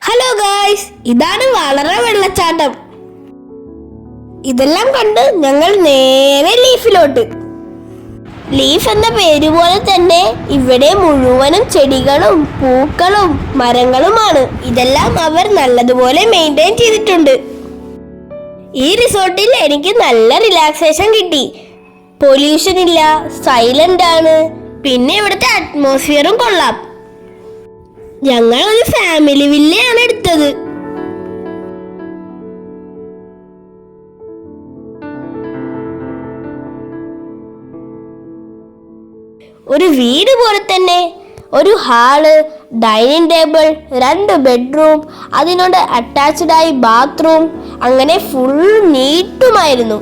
Hello guys, ഇതാണ് വളരെ വെള്ളച്ചാട്ടം. ഇതെല്ലാം കണ്ട് ഞങ്ങൾ നേരെ ലീഫിലോട്ട്. ലീഫ് എന്ന പേര് പോലെ തന്നെ ഇവിടെ മുഴുവനും ചെടികളും പൂക്കളും മരങ്ങളുമാണ്. ഇതെല്ലാം അവർ നല്ലതുപോലെ മെയിൻറ്റെയിൻ ചെയ്തിട്ടുണ്ട്. ഈ റിസോർട്ടിൽ എനിക്ക് നല്ല റിലാക്സേഷൻ കിട്ടി. പൊല്യൂഷൻ ഇല്ല, സൈലന്റ് ആണ്, പിന്നെ ഇവിടുത്തെ അറ്റ്മോസ്ഫിയറും കൊള്ളാം. ഞങ്ങൾ ഒരു ഫാമിലി വില്ലയാണ് എടുത്തത്. ഒരു വീട് പോലെ തന്നെ ഒരു ഹാള്, ഡൈനിങ് ടേബിൾ, 2 ബെഡ്റൂം, അതിനോട് അറ്റാച്ച്ഡ് ആയി ബാത്റൂം, അങ്ങനെ ഫുൾ നീറ്റുമായിരുന്നു.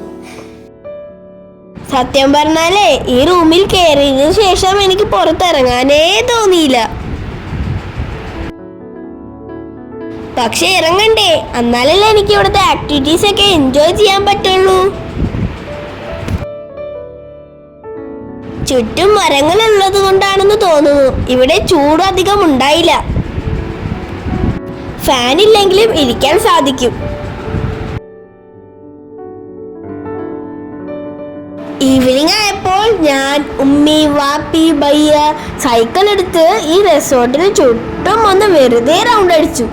സത്യം പറഞ്ഞാലേ ഈ റൂമിൽ കയറിയതിനു ശേഷം എനിക്ക് പുറത്തിറങ്ങാനേ തോന്നിയില്ല. പക്ഷെ ഇറങ്ങണ്ടേ, എന്നാലല്ലേ എനിക്ക് ഇവിടുത്തെ ആക്ടിവിറ്റീസ് ഒക്കെ എൻജോയ് ചെയ്യാൻ പറ്റുള്ളൂ. ചുറ്റും മരങ്ങൾ ഉള്ളത് കൊണ്ടാണെന്ന് തോന്നുന്നു ഇവിടെ ചൂട് അധികം ഉണ്ടായില്ല. ഫാൻ ഇല്ലെങ്കിലും ഇരിക്കാൻ സാധിക്കും. ഈവനിങ് ആയപ്പോൾ ഞാൻ, ഉമ്മി, വാപ്പി, ബയ്യ സൈക്കിൾ എടുത്ത് ഈ റിസോർട്ടിന് ചുറ്റും ഒന്ന് വെറുതെ റൗണ്ട് അടിച്ചു.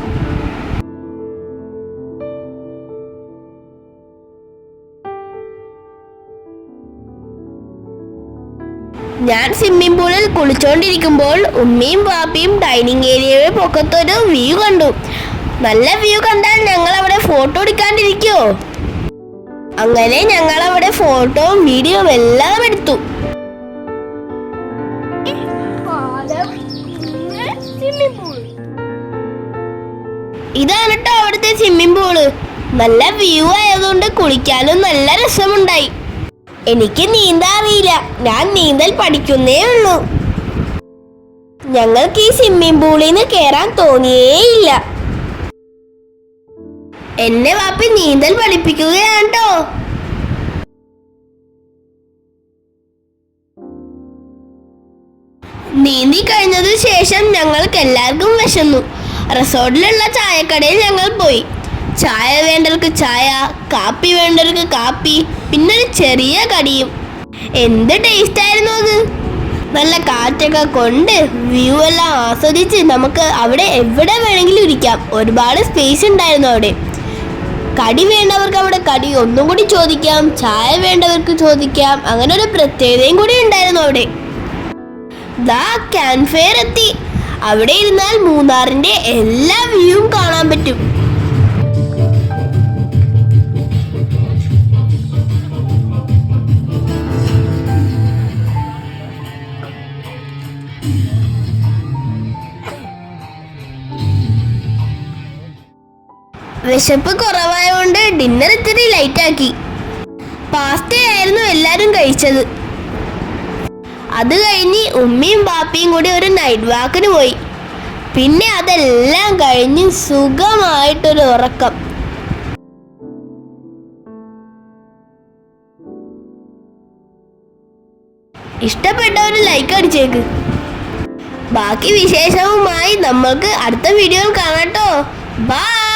ഞാൻ സ്വിമ്മിംഗ് പൂളിൽ കുളിച്ചോണ്ടിരിക്കുമ്പോൾ ഉമ്മയും വാപ്പിയും ഡൈനിങ് ഏരിയയുടെ പൊക്കത്തൊരു വ്യൂ കണ്ടു. നല്ല വ്യൂ കണ്ടാൽ ഞങ്ങൾ അവിടെ ഫോട്ടോ എടുക്കാണ്ടിരിക്കുമോ? അങ്ങനെ ഞങ്ങൾ അവിടെ ഫോട്ടോയും വീഡിയോയും എല്ലാം എടുത്തു. ഇതാണ് കേട്ടോ അവിടുത്തെ സ്വിമ്മിംഗ് പൂള്. നല്ല വ്യൂ ആയതുകൊണ്ട് കുളിക്കാനും നല്ല രസമുണ്ടായി. എനിക്ക് നീന്താൻ അറിയില്ല, ഞാൻ നീന്തൽ പഠിക്കുന്നേ ഉള്ളൂ. ഞങ്ങൾക്ക് ഈ സ്വിമ്മിംഗ് പൂളിൽ നിന്ന് കയറാൻ തോന്നിയേയില്ല. എന്നെ വാപ്പി നീന്തൽ പഠിപ്പിക്കുകയാണ് കേട്ടോ. നീന്തി കഴിഞ്ഞതിനു ശേഷം ഞങ്ങൾക്ക് എല്ലാവർക്കും വിശന്നു. റിസോർട്ടിലുള്ള ചായക്കടയിൽ ഞങ്ങൾ പോയി. ചായ വേണ്ടവർക്ക് ചായ, കാപ്പി വേണ്ടവർക്ക് കാപ്പി, പിന്നെ ഒരു ചെറിയ കടിയും. എന്ത് ടേസ്റ്റ് ആയിരുന്നു അത്! നല്ല കാറ്റൊക്കെ കൊണ്ട് വ്യൂ എല്ലാം ആസ്വദിച്ച് നമുക്ക് അവിടെ എവിടെ വേണമെങ്കിലും ഇരിക്കാം. ഒരുപാട് സ്പേസ് ഉണ്ടായിരുന്നു അവിടെ. കടി വേണ്ടവർക്ക് അവിടെ കടി ഒന്നും കൂടി ചോദിക്കാം, ചായ വേണ്ടവർക്ക് ചോദിക്കാം. അങ്ങനെ ഒരു പ്രത്യേകതയും കൂടി ഉണ്ടായിരുന്നു അവിടെ. ദാ ക്യാമ്പ് ഫയർ എത്തി. അവിടെ ഇരുന്നാൽ മൂന്നാറിന്റെ എല്ലാ വ്യൂവും കാണാൻ പറ്റും. വിശപ്പ് കുറവായതുകൊണ്ട് ഡിന്നർ ഇത്തിരി ലൈറ്റാക്കി. പാസ്തയായിരുന്നു എല്ലാവരും കഴിച്ചത്. അത് കഴിഞ്ഞ് ഉമ്മയും ബാപ്പിയും കൂടി ഒരു നൈറ്റ് വാക്കിന് പോയി. പിന്നെ അതെല്ലാം കഴിഞ്ഞ് സുഖമായിട്ടൊരു ഉറക്കം. ഇഷ്ടപ്പെട്ട ഒരു ലൈക്ക് അടിച്ചേക്ക്. ബാക്കി വിശേഷവുമായി നമ്മൾക്ക് അടുത്ത വീഡിയോയിൽ കാണാട്ടോ. ബൈ.